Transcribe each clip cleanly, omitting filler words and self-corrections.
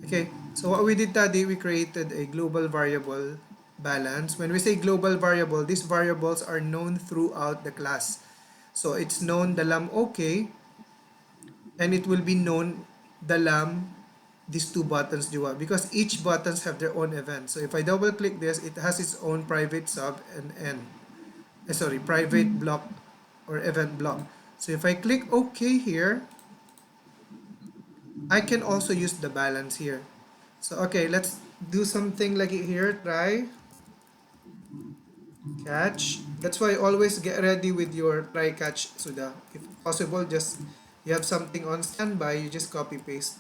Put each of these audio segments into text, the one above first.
Okay, so what we did today, we created a global variable balance. When we say global variable, these variables are known throughout the class. So it's known dalam okay, and it will be known dalam these two buttons jua, because each buttons have their own event. So if I double click this, it has its own private sub and private block or event block. So if I click OK here, I can also use the balance here. So okay, let's do something like it here. Try catch. That's why always get ready with your try catch, Suda. If possible, just you have something on standby, you just copy paste.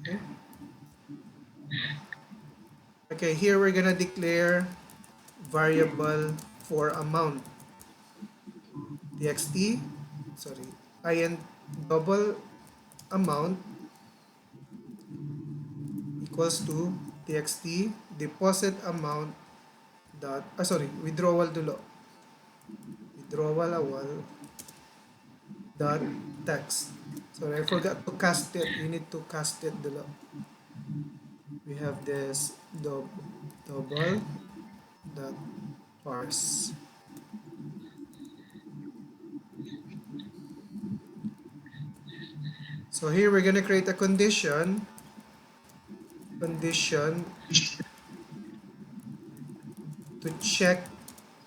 Okay. Okay, here we're gonna declare variable for amount. Txt, sorry, int double amount equals to txt deposit amount dot withdrawal dulo, withdrawal awal dot text. Sorry, I forgot to cast it. You need to cast it dulo. We have this double dot parse. So here we're gonna create a condition to check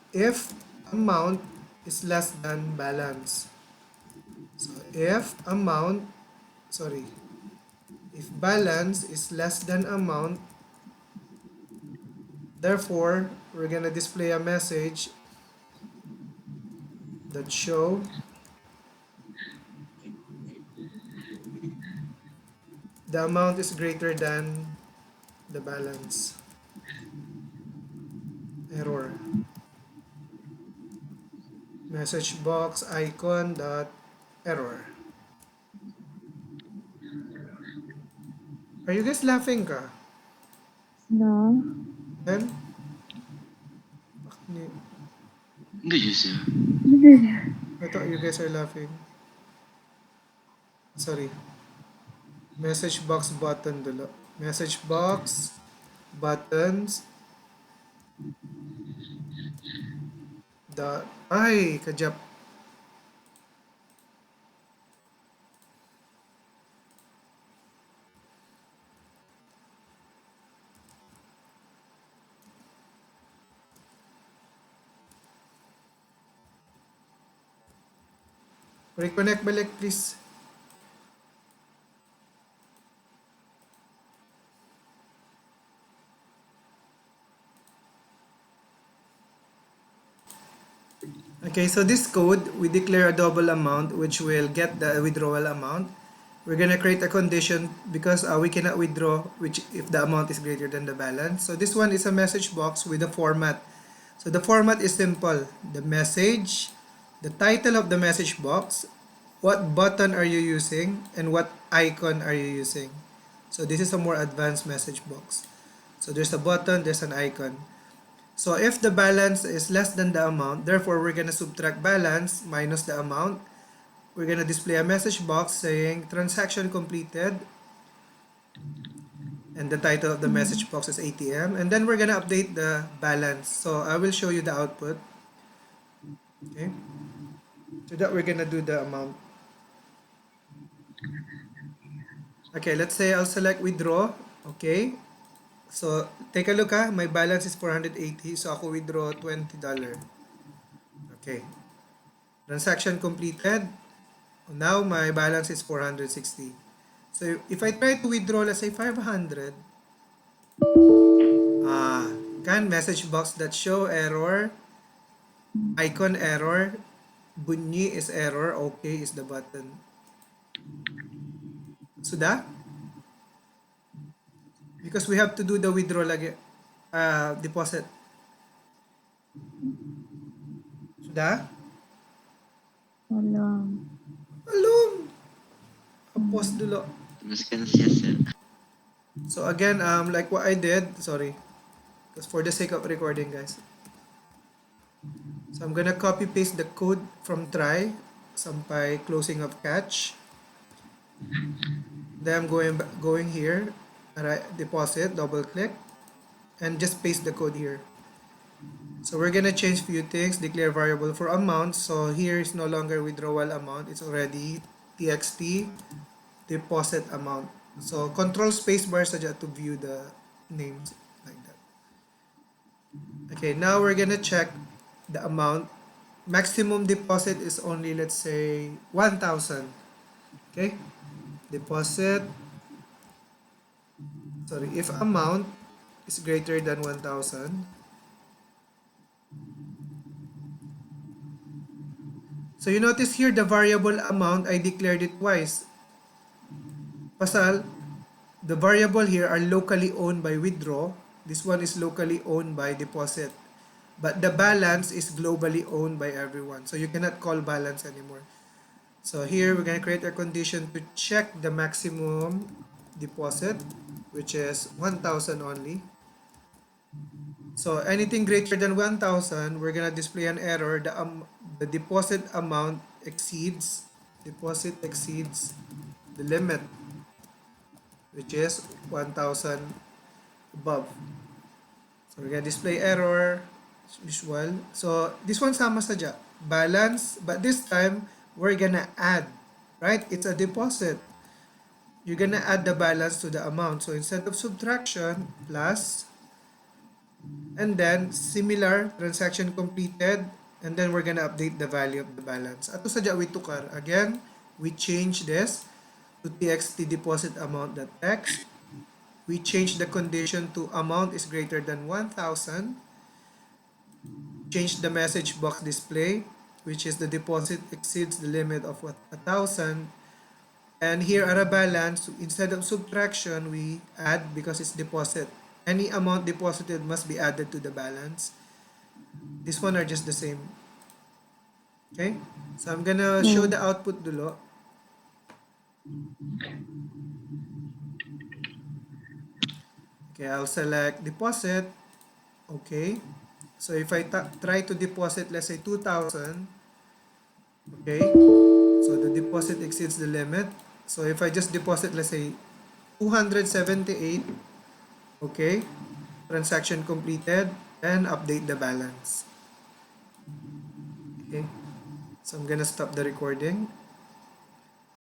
if amount is less than balance. So if balance is less than amount, therefore we're gonna display a message that show the amount is greater than the balance. Error. Message box icon dot error. Are you guys laughing ka? No. Then? Enggak sih. I thought you guys are laughing. Sorry. Message box button dulu. Message box buttons dot ay kajap. Reconnect balik please. Okay, so this code, we declare a double amount which will get the withdrawal amount. We're gonna create a condition because we cannot withdraw which if the amount is greater than the balance. So this one is a message box with a format. So the format is simple. The message, the title of the message box, what button are you using, and what icon are you using. So this is a more advanced message box. So there's a button, there's an icon. So if the balance is less than the amount, therefore we're going to subtract balance minus the amount. We're going to display a message box saying transaction completed. And the title of the message box is ATM. And then we're going to update the balance. So I will show you the output. Okay. So that we're going to do the amount. Okay, let's say I'll select withdraw. Okay. So take a look my balance is 480. So ako withdraw $20. Okay. Transaction completed. Now my balance is 460. So if I try to withdraw, let's say 500, can message box that show error, icon error, bunyi is error, okay is the button. Sudah? Because we have to do the withdraw lagi, deposit. Sudah? Belum. Alum! Pause dulu. Teruskan siasat. So again, like what I did, sorry, because for the sake of recording, guys. So I'm gonna copy paste the code from try. sampay closing of catch. Then I'm going here, right, deposit, double click, and just paste the code here. So we're gonna change few things, declare variable for amount. So here is no longer withdrawal amount, it's already txt deposit amount. So control spacebar saja to view the names like that. Okay, now we're gonna check the amount. Maximum deposit is only, let's say, 1,000. Okay, deposit, sorry, if amount is greater than 1,000. So you notice here the variable amount, I declared it twice. Pasal, the variable here are locally owned by withdraw. This one is locally owned by deposit. But the balance is globally owned by everyone. So you cannot call balance anymore. So here we're going to create a condition to check the maximum deposit, which is 1,000 only. So anything greater than 1,000, we're going to display an error. The deposit amount exceeds the limit, which is 1,000 above. So we're gonna display error as usual. So this one sama saja, balance, but this time we're gonna add, right? It's a deposit. You're gonna add the balance to the amount. So instead of subtraction, plus, and then similar transaction completed, and then we're gonna update the value of the balance. Ato saja we tukar. Again, we change this to txt deposit amount text. We change the condition to amount is greater than 1,000. Change the message box display, which is the deposit exceeds the limit of 1,000. And here are a balance. Instead of subtraction, we add because it's deposit. Any amount deposited must be added to the balance. This one are just the same. Okay? So I'm gonna show the output dulo. Okay, I'll select deposit. Okay. So if I try to deposit, let's say 2,000, okay, so the deposit exceeds the limit. So if I just deposit, let's say 278, okay, transaction completed, and update the balance. Okay, so I'm gonna stop the recording.